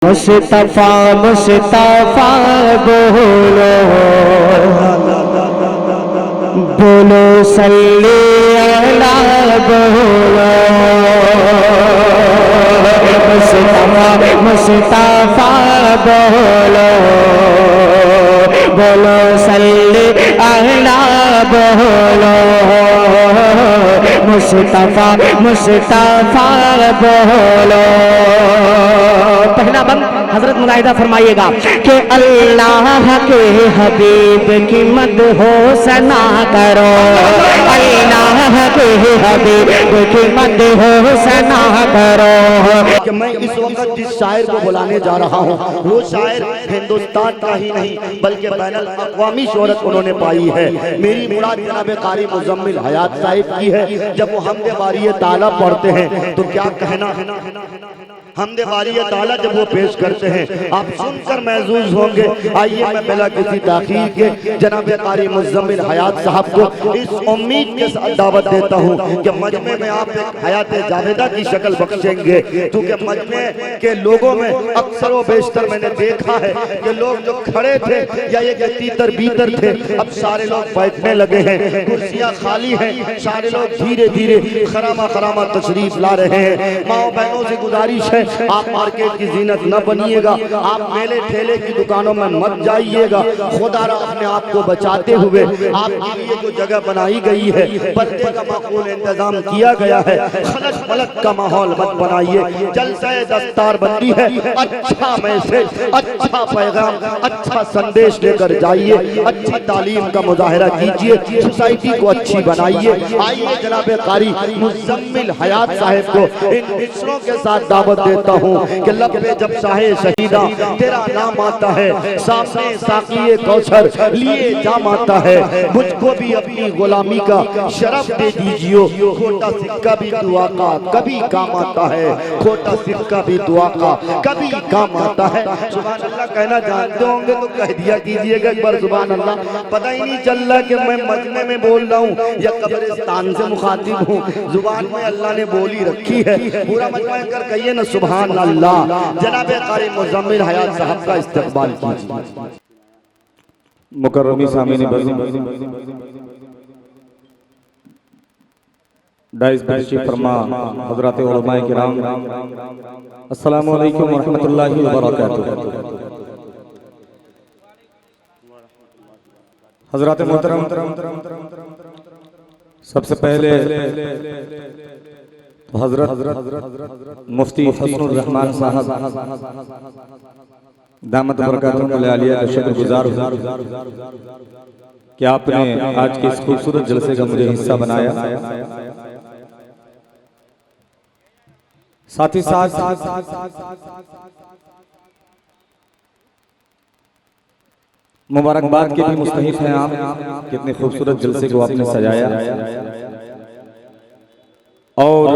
मुस्तफा मुस्तफा बोलो बोलो सल्ली अला बोलो मुस्तफा मुस्तफा बोलो बोलो सल्ली अला बोलो मुस्तफा मुस्तफा बोलो। पहला बंद हजरत मुलाहिदा फरमाइएगा कि अल्लाह के हबीब की मदह सना करो, अल्लाह के हबीब की मदह सना करो। कि मैं इस वक्त जिस शायर को बुलाने जा रहा हूँ वो शायर हिंदुस्तान का ही नहीं बल्कि बैनुल अक़वामी शोहरत उन्होंने पाई है। मेरी मुराद जनाब कारी मुज़म्मिल हयात साहिब की है। जब वो हमदे बारी ताला पढ़ते हैं तो क्या कहना, हमदे बारी ताला जब वो पेश करते हैं आप सुनकर महसूस होंगे। आइए मैं बिला किसी ताख़ीर के जनाब कारी मुज़म्मिल हयात साहब को इस उम्मीद के साथ दावत देता हूँ कि मजमे में आप एक हयात जावेदा की शक्ल बख्शेंगे, क्योंकि मजमे के लोगों में अक्सर व बेशतर मैंने देखा है कि लोग जो खड़े थे या ये तीतर बीतर थे अब सारे लोग बैठने लगे हैं, कुर्सियाँ खाली हैं, सारे लोग धीरे धीरे खरामा खरामा तशरीफ ला रहे हैं। माओ बहनों से गुजारिश है आप मार्केट की जीनत न बनिएगा, आप मेले ठेले की दुकानों में मत जाइएगा। खुदारा अपने आप को बचाते हुए आपके लिए जो जगह बनाई गई है पर्दे का माकूल इंतजाम किया गया है, खलक मलक का माहौल मत बनाइए। जलसा दस्तार बंदी है, अच्छा मैसेज, अच्छा पैगाम, अच्छा संदेश लेकर जाइए, अच्छी तालीम का मुजाहरा कीजिए, सोसाइटी को अच्छी बनाइए। आइए जनाब कारी मुज़म्मिल हयात साहब को इन मिसरों के साथ दावत देता हूँ कि लब पे जब शाहे शहीदा तेरा नाम आता है, सामने साक़िए कौसर लिए जाम आता है, मुझको भी अपनी गुलामी का शरफ दे दीजिए। खोटा सिक्का भी दुआ का कभी काम आता है, खोटा सिक्का भी दुआ का कभी काम आता है। सुभान अल्लाह कहना जानते होंगे तो कह दिया कीजिएगा एक बार सुभान अल्लाह। पता ही नहीं चल रहा कि मैं मजमे में बोल रहा हूँ या कब्रिस्तान से मुखातिब हूँ, जुबान में अल्लाह ने बोली रखी है। पूरा मजमा कर कहिए ना सुभान अल्लाह। जनाब कारी मुज़म्मिल हयात साहब का इस्तकबाल कीजिए। मुकर्रमी सामीन डाइस बख्शी फरमा हज़रात उलमाए किराम, अस्सलामु अलैकुम व रहमतुल्लाहि व बरकातुहू। हज़रात मोहतरम, सबसे पहले हज़रत मुफ्ती हसनुर रहमान साहब दामत बरकातुहुल आलिया का शुक्रगुजार कि आपने आज के इस खूबसूरत जलसे का मुझे हिस्सा बनाया। साथ ही साथ मुबारकबाद के भी मुस्तहिक हैं आप, कितने खूबसूरत जलसे को आपने सजाया। और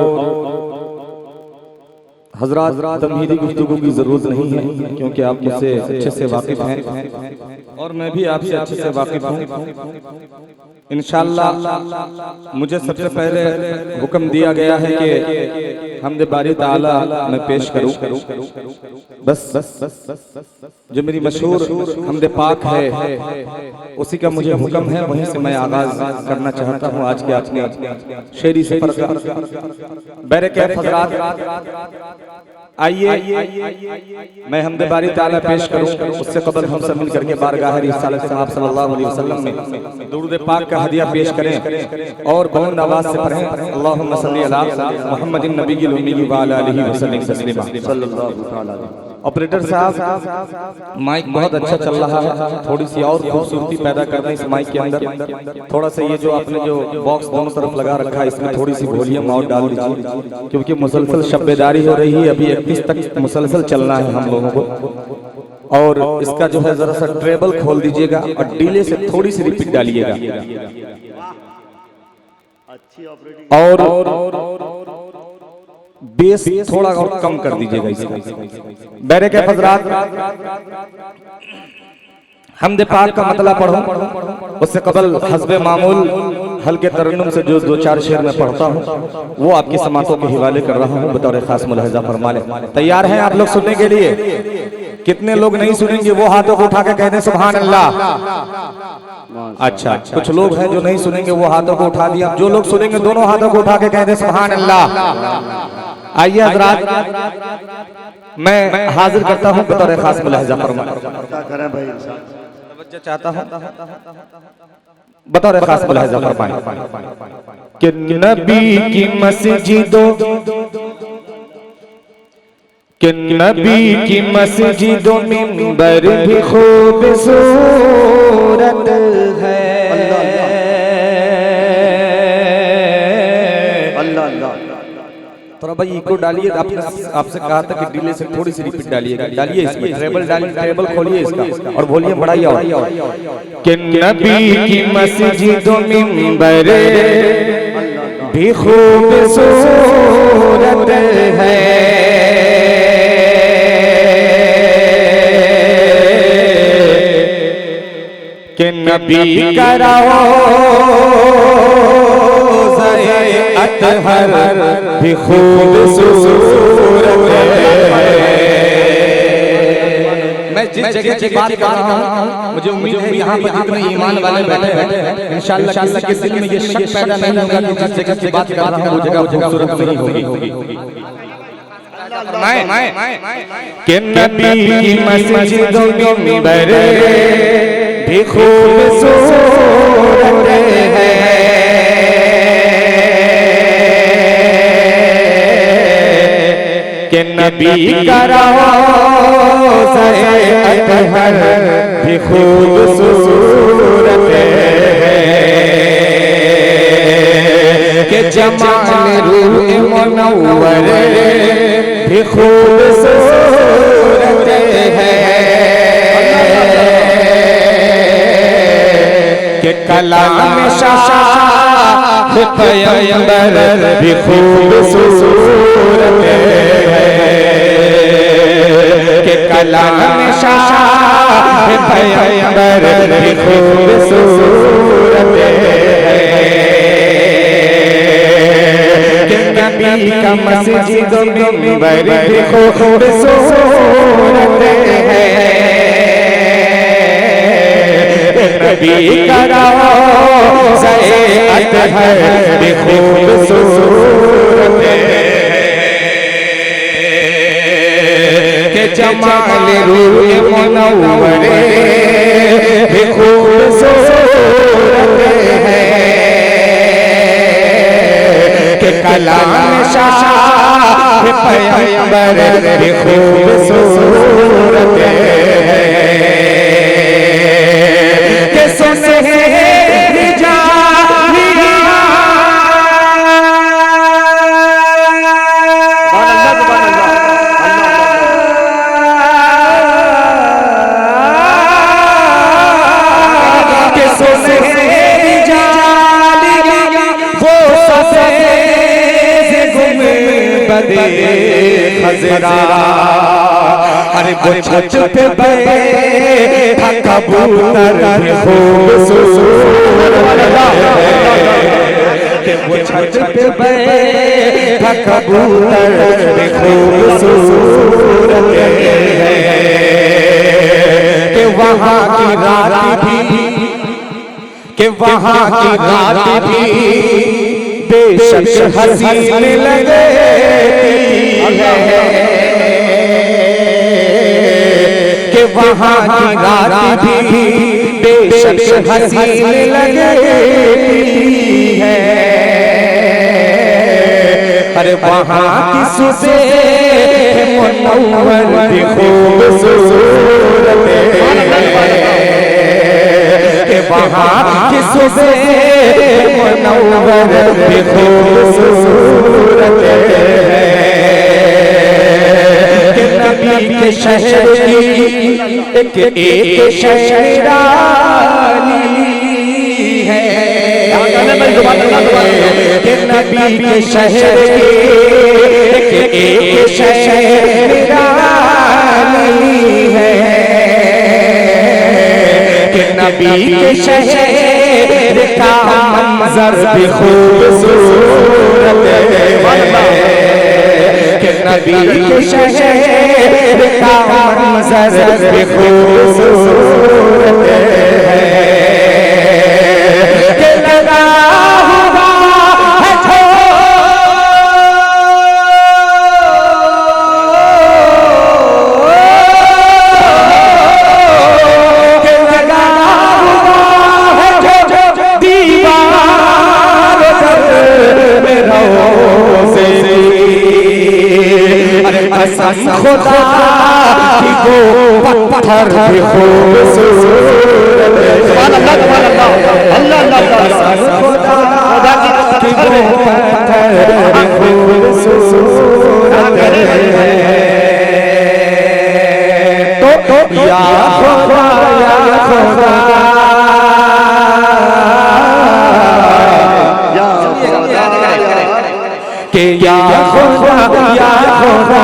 हजरात तमहीदी गुफ्तगू की जरूरत नहीं है क्योंकि आप मुझसे अच्छे से वाकिफ हैं और मैं भी आपसे अच्छे से वाकिफ हूँ। इंशाअल्लाह मुझे सबसे पहले हुक्म दिया गया है कि हमदे बारी ताला मैं पेश करूं। बस जो मेरी मशहूर हमदे पाक है उसी का मुझे हुक्म है, वहीं से मैं आगाज करना चाहता हूं आज के अपने शेरी सफर का। बैरकात हज़रात आइए मैं हमदे बारी ताला पेश करूं, उससे कबल हम सब मिल करके बारगाह रिसालत साहब सल्लल्लाहु अलैहि वसल्लम में दुरूद पाक का हदिया पेश करें और बुलंद आवाज से पढ़ें अल्लाहुम्मा सल्ली अला मुहम्मदिन नबिय्यिल उम्मी व अला आलिहि वसल्लम तस्लीमा सल्लल्लाहु तआला अलैहि। ऑपरेटर साहब माइक बहुत अच्छा चल रहा है, थोड़ी सी और खूबसूरती पैदा कर दें इस माइक के अंदर। थोड़ा सा ये जो आपने जो बॉक्स दोनों तरफ लगा रखा है इसमें थोड़ी सी वॉल्यूम और डाल दीजिए, क्योंकि मुसलसल शब्बेदारी हो रही है। अभी 31 तक मुसलसल चलना है हम लोगों को। और इसका जो है जरा सा ट्रेबल खोल दीजिएगा और डीले से थोड़ी सी रिपीट डालिएगा। और बेस थोड़ा और कम कर दीजिएगा इसका। बैरकात हज़रात हमदे पाक का मतला पढ़ो, उससे कबल हस्बे मामूल हल्के तरन्नुम से जो दो चार शेर में पढ़ता हूँ वो आपकी समातों के हवाले कर रहा हूँ बतौर खास मुलाहिजा फरमा लें। तैयार हैं आप लोग सुनने के लिए? कितने लोग नहीं सुनेंगे वो हाथों को उठा के कह दें सुभान अल्लाह। अच्छा, कुछ लोग हैं जो नहीं सुनेंगे वो हाथों को उठा दिया। जो लोग सुनेंगे दोनों हाथों को उठा के कह दें सुभान अल्लाह। आइए हज़रात, मैं हाजिर करता हूँ बतौर खास मुलाहिजा फरमा चाहता हूँ बतौर खास मुलाहिजा फरमाएं कि नबी की मस्जिदों कि नबी की मस्जिदों मिंबर भी खूबसूरत है। अल्लाह अल्लाह। थोड़ा भाई इको डालिए। आपसे कहा था कि डिले से थोड़ी सी रिपीट डालिएगा। डालिए इसमें ट्रेबल डालिए, ट्रेबल खोलिए इसका और वॉल्यूम बढ़ाइए। और कि नबी की मस्जिदों मिंबर भी खूबसूरत है। कि नबी कराओ अतहर भी खूबसूरत है। मैं जिस जगह की बात कर रहा हूँ मुझे उम्मीद है यहाँ पर जितने ईमान वाले बैठे हैं इंशाअल्लाह किसी के दिल में ये शक पैदा नहीं होगा कि जिस जगह की बात कर रहा हूँ वो जगह खूबसूरत नहीं होगी। कि नबी की मस्जिदों में मिंबर भी खूबसूरत है। कि नबी का रोज़ा अतहर भी खूबसूरत है। कि जमाल रूह मुनव्वर भी खूबसूरत है। कि कलाम शाह पैगंबर भी खूबसूरत है। कि कलाम शाह पैगंबर भी खूबसूरत है। कि नबी का मस्जिदों में मिंबर भी खूबसूरत है। नबी का रोज़ा अतहर भी खूबसूरत है। कि जमाल रूह मुनव्वर भी खूबसूरत है। कि कलाम शाह पैगंबर भी खूबसूरत है। अरे वो छत पे बैठा कबूतर भी खूबसूरत है। वो छत पे बैठा कबूतर भी खूबसूरत है। कि वहाँ की रात भी बेशक हसीन लगे कि वहाँ की रात भी बेशक हसीन लगती है। अरे वहाँ की सुबह मुनव्वर भी खूबसूरत है। कि वहाँ की सुबह मुनव्वर भी खूबसूरत है। कि नबी के शहर की एक शहरानी है। कि नबी के शहर की एक शहरानी है। कि नबी के शहर का मंजर भी खूबसूरत है कि नबी के शहर का मंजर भी खूबसूरत है कि लगा हुआ है खुदा की वो पत्थर भी खूबसूरत है खुदा की वो पत्थर भी खूबसूरत है तो या खुदा के या खुदा या खुदा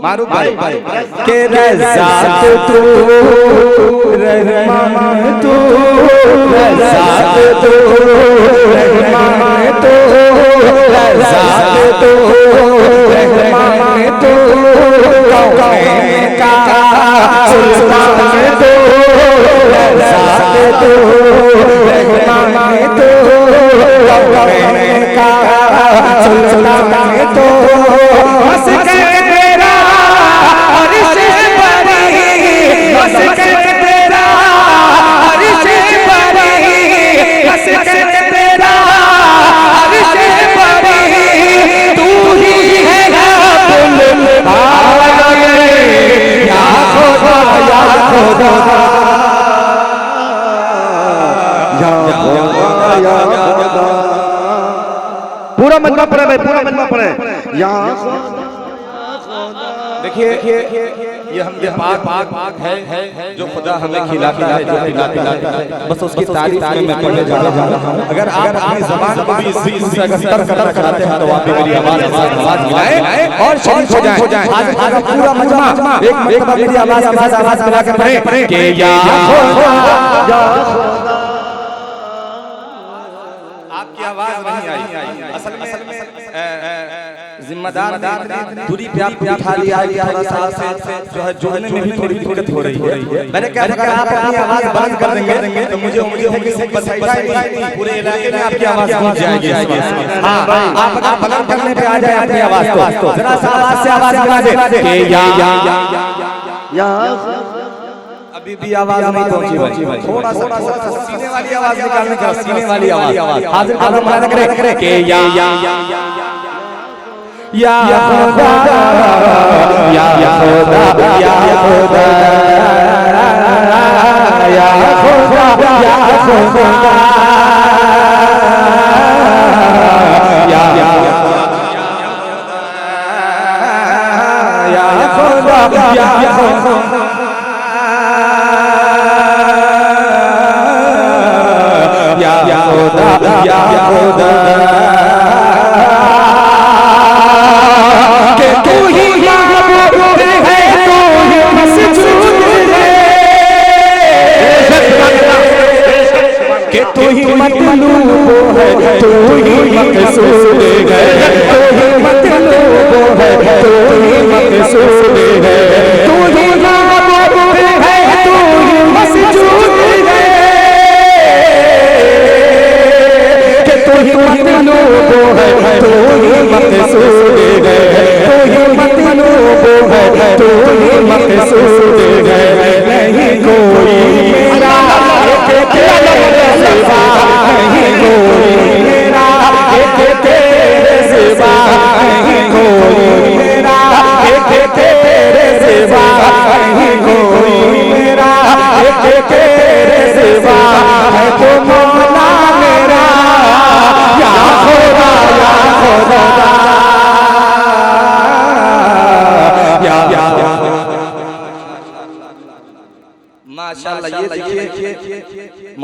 मारू भाई के रज़ाक तू रहमान तू रज़ाक तू रहमान तू रज़ाक तू रहमान तू कौन का सुल्तान तू रज़ाक तू रहमान तू कौन का सुल्तान तू पूरा मजमा पढ़े भाई, पूरा मजमा पढ़े। यहाँ देखिए ये हम ये पाक है जो खुदा हमें खिलाता है, जो पिलाता है, बस उसकी तारीफ में मैं पढ़ने जा रहा हूँ। अगर आप अपनी ज़बान को भी इसी से अगर तर कराते हैं तो आप भी मेरी आवाज़ मिलाएं और शरीफ हो जाएं। आज पूरा मजमा एक मेरी आवाज़ मिला कर पढ़े कि या खुदा। आपकी आवाज़ नहीं आई, असल में जिम्मेदार दूरी पे आप उठा लिया है, थोड़ा सा जो है जोड़ने में भी थोड़ी दिक्कत हो रही है। मैंने कहा अगर आप अपनी आवाज़ बंद कर देंगे तो मुझे उम्मीद है कि पूरे इलाके में आपकी आवाज़ गूंज जाएगी। हाँ, आप अगर बुलंद करने पे आ जाए अपनी आवाज़ तो जरा सा आवाज़ से आवाज़ निकाल दे कि या अभी भी आवाज़ नहीं पहुंची भाई, थोड़ा सा सीने वाली आवाज़ निकालने का, सीने वाली आवाज़ हाजिर करें कि या खुदा या खुदा या खुदा या खुदा या खुदा या खुदा या खुदा या खुदा या खुदा के तू ही माबूद है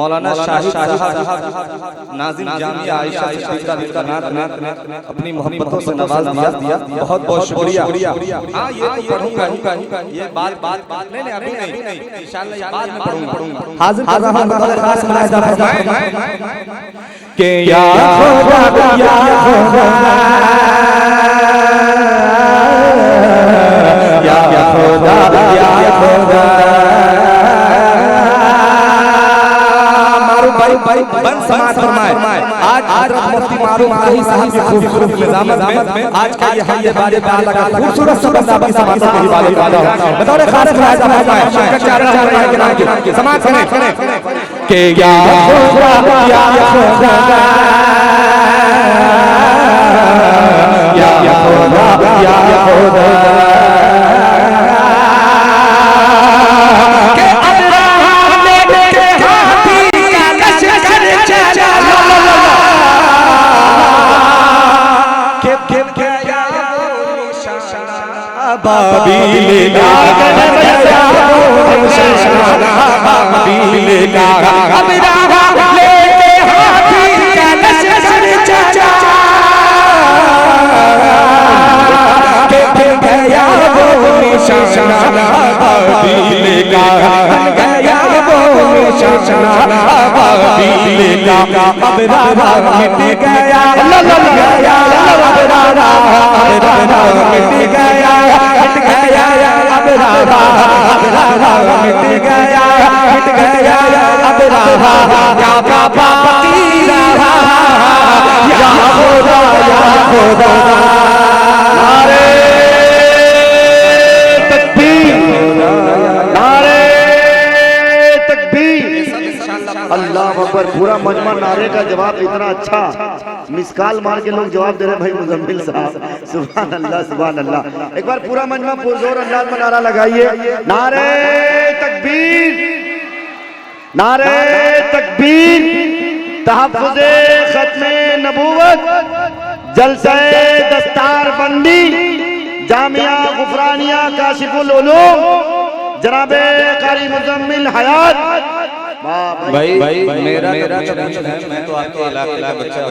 मौलाना शाहिद साहब नाज़िम जामिया आयशा सिद्दीक़ा बिलकनात ने अपनी मोहब्बतों से नवाज दिया। बहुत बहुत शुक्रिया। हाँ ये तो पढ़ूंगा, ये बात नहीं अभी नहीं, इंशाअल्लाह बाद में पढ़ूंगा। हाजिर कर रहा हूं बगैर खास मुलाहिजा फरमाएं कि या खुदा या खुदा या खुदा या खुदा भाई बन समाज फरमाए। आज हज़रत मुफ्ती मारूफ आही साहब की खूबसूरत निज़ामत में आज का ये हल्ले बारे में लगा खूबसूरत सा बंदा की समाज के हिवाले वाला बतौर खास मुलाहिजा फरमाए। शिरकत चार के नाम की समाज करें कि या खुदा या खुदा या खुदा या खुदा बाबील का बाबील का अबराहा लेके हाथी का लश्कर चला के गया वो निशाना बाबील का गया वो निशाना बाबील का अबराहा मिट गया अबराहा मिट गया मिट गया अब रहा क्या बाकी रहा या खुदा या खुदा। नारे तकबीर, नारे तकबीर, अल्लाह अकबर। पूरा मजमा नारे का जवाब इतना अच्छा मिसकाल मार के लोग जवाब दे रहे भाई मुजम्मिल साहब। सुभान अल्लाह सुभान अल्लाह। एक बार पूरा मजमा पुरजोर अंदाज में नारा लगाइए। नारे तकबीर, नारे तकबीर। तहफ़्फ़ुज़े ख़त्मे नबूवत, जलसे दस्तार बंदी, जामिया गुफरानिया काशिफुल उलूम, जनाबे कारी मुजम्मिल हयात। भाई मेरा है, मैं तो आपके इलाके का बच्चा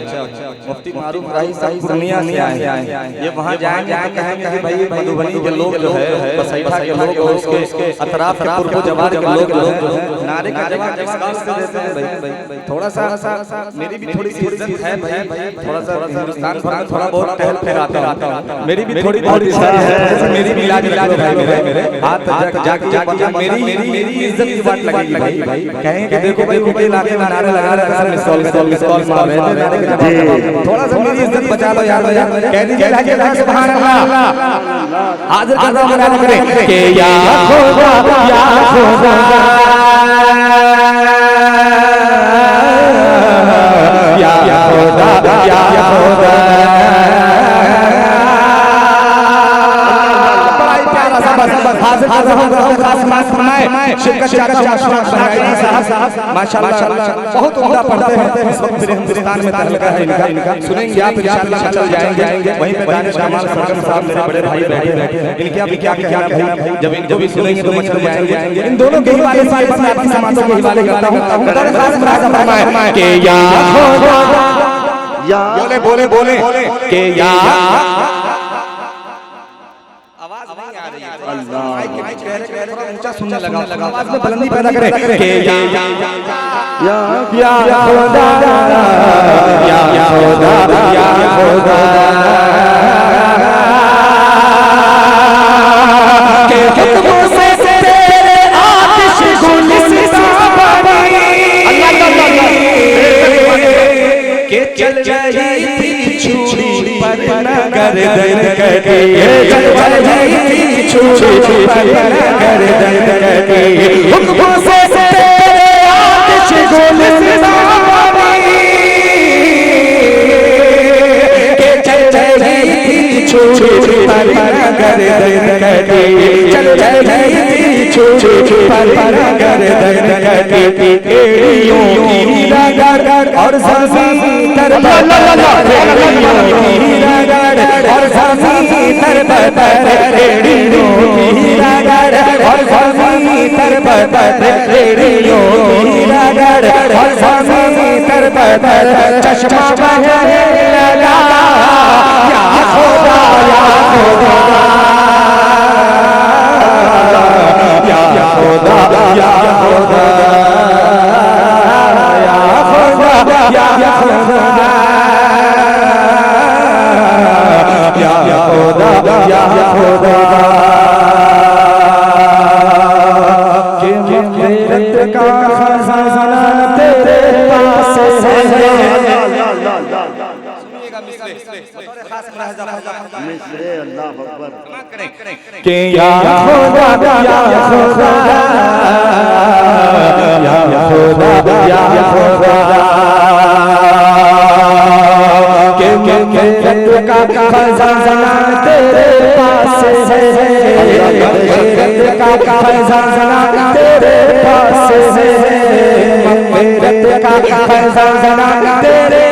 मुफ्ती मारूफ आही साहब पूर्णिया से आए हैं। ये वहाँ जाएंगे तो कहेंगे कि भाई मधुबनी के लोग जो है बसैठा के लोग और उसके अतराफ के पूर्व जवार के लोग जो है नारे का जवाब इस बात से देते हैं भाई थोड़ा सा मेरी भी थोड़ी सी इज्जत है भाई, थोड़ा सा हिंदुस्तान भर में थोड़ा बहुत टहल फिर आता हूँ। मेरी भी थोड़ी बहुत इच्छा है, मेरी भी इलाज भाई मेरे हाथ जाके मेरी इज्जत की बात लगेगी भाई। कि देखो भाई उनके इलाके में नारे लगा रहे हैं, मिस कॉल मार रहे थे। थोड़ा सा मेरी इज्जत बचा लो यार, कह दीजिए लगे सुभान अल्लाह। हाजिर कर रहा हूं नारा करें कि या खुदा या खुदा या खुदा या खुदा। हाजिर कर रहा हूं खास बात फरमाए। शिरकत चाहता हूं माशाअल्लाह बहुत उम्दा पढ़ते हैं। इस वक्त हिंदुस्तान में तहलका है इनका, सुनेंगे आप इंशाअल्लाह चल जाएंगे। वहीं पे दानिश जमाल सरगम साहब मेरे बड़े भाई बैठे हैं, इनके आप क्या कहना भाई, जब इनको भी सुनेंगे तो मचल जाएंगे। इन दोनों के हवाले से मैं अपनी समातों के हवाले करता हूं। बड़ा खास मुलाहिजा फरमाए कि या खुदा या बोले कि या आवाज नहीं आ रही है। अल्लाह माइक कह ऊंचा सुनने लगा, आवाज में बुलंदी पैदा करें कि या खुदा या खुदा या खुदा के हुक्म से तेरे आतिश गुलिस्तां बनी के चल रही थी छुरी पर गर्दन कटी, चल रही थी छुरी पर गर्दन कटी। हुक्म से तेरे आतिश गुलिस्तां बनी के चल रही थी छुरी पर गर्दन कटी, चल रही थी छुरी पर गर्दन कटी। एड़ियों की रगड़ और ज़मीन तर और ज़मीन तर बतर, एड़ियों की रगड़ और ज़मीन तर बतर, एड़ियों की रगड़ और बदर चश्मा बहने लगा, या खुदा या खुदा या खुदा या खुदा या खुदा या खुदा या खुदा या खुदा कि मग़फ़िरत का खज़ाना तेरे पास है। अल्लाह अकबर कि या खुदा या खुदा या खुदा या खुदा कि मग़फ़िरत का खज़ाना तेरे पास है, मग़फ़िरत का खज़ाना तेरे पास है, मग़फ़िरत का खज़ाना तेरे,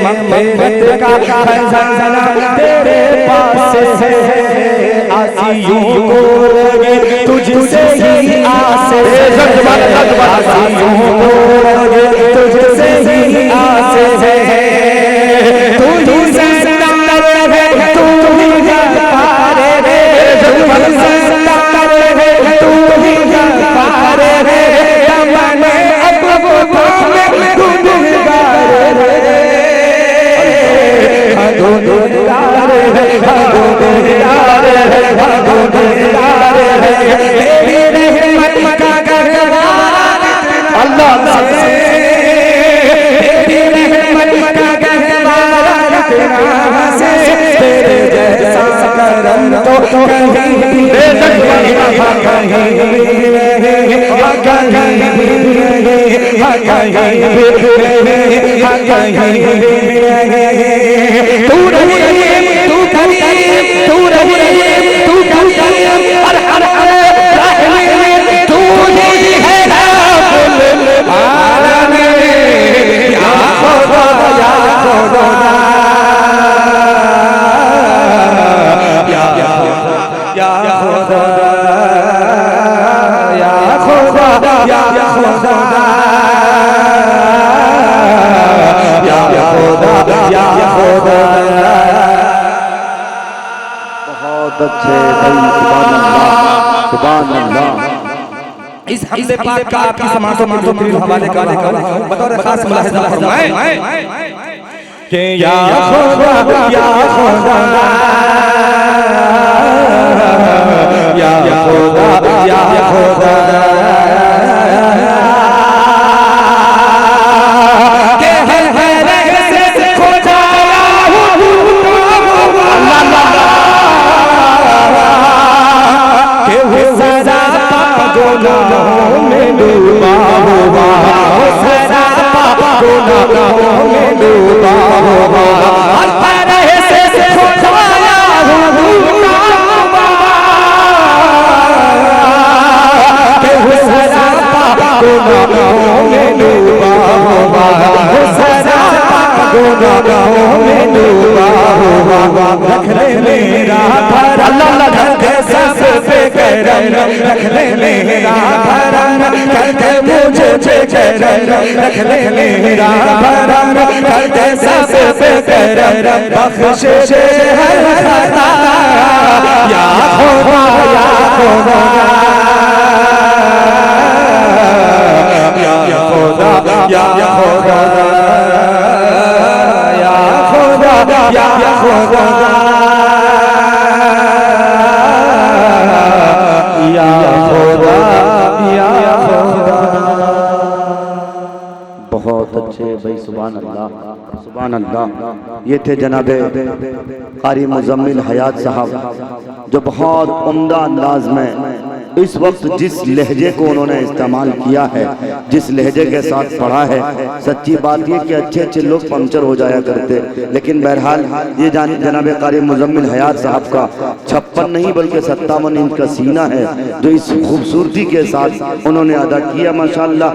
मग़फ़िरत का खज़ाना तेरे पास है। आसियों को लगे तुझसे ही आस है, आसियों को लगे तुझसे ही आस है। तू ही सरदार है, तू ही गफ्फार है, तू ही सरदार है, तू ही गफ्फार है, तमन्ना अब वो थामे गुनहगार है, गुनहगार है, गुनहगार है, गुनहगार है। तेरी रहमत का गहवार अल्लाह से, तेरी रहमत का गहवार कितना से, तेरे जैसा करम तो कहीं भी नहीं, तू रहीम तू करीम तू रहीम तू करीम और हर राहिम तू ही है रब्बुल आलमीन। या खुदा या खुदा या खुदा या खुदा या खुदा या खुदा या खुदा। बहुत अच्छे भाई, सुभान अल्लाह सुभान अल्लाह। इस हमदे पाक का आपकी समातों में बेहतरीन हवाले का बतौर खास मुलाहिजा फरमाएं कि या खुदा या खुदा या खुदा या खुदा के हर से खुदा के वो सदा गुनाहों में डूबा हुआ, सदा गुनाहों में डूबा हुआ, हर तरह से खुदाया हुआ के वो सदा गुनाहों में डूबा हुआ, सदा गुनाहों में डूबा हुआ। रख ले मेरा भरम करके सब पे करम, रख ले मेरा भरम करके मुझे करम, रख ले मेरा भरम करके सब पे करम, बख्शिश हर खता या खुदा या खुदा या खुदा या खुदा या खुदा या खुदा या खुदा या खुदा। बहुत अच्छे भाई, सुभान अल्लाह सुभान अल्लाह। ये थे जनाबे कारी मुजम्मिल हयात साहब, जो बहुत उम्दा अंदाज में इस वक्त जिस लहजे को उन्होंने इस्तेमाल किया है, जिस लहजे के साथ पढ़ा है, सच्ची बात ये कि अच्छे अच्छे लोग पंक्चर हो जाया करते, लेकिन बहरहाल ये जनाब कारी मुजम्मिल हयात साहब का 56 नहीं बल्कि 57 इंच का सीना है, जो इस खूबसूरती के साथ उन्होंने अदा किया माशाअल्लाह।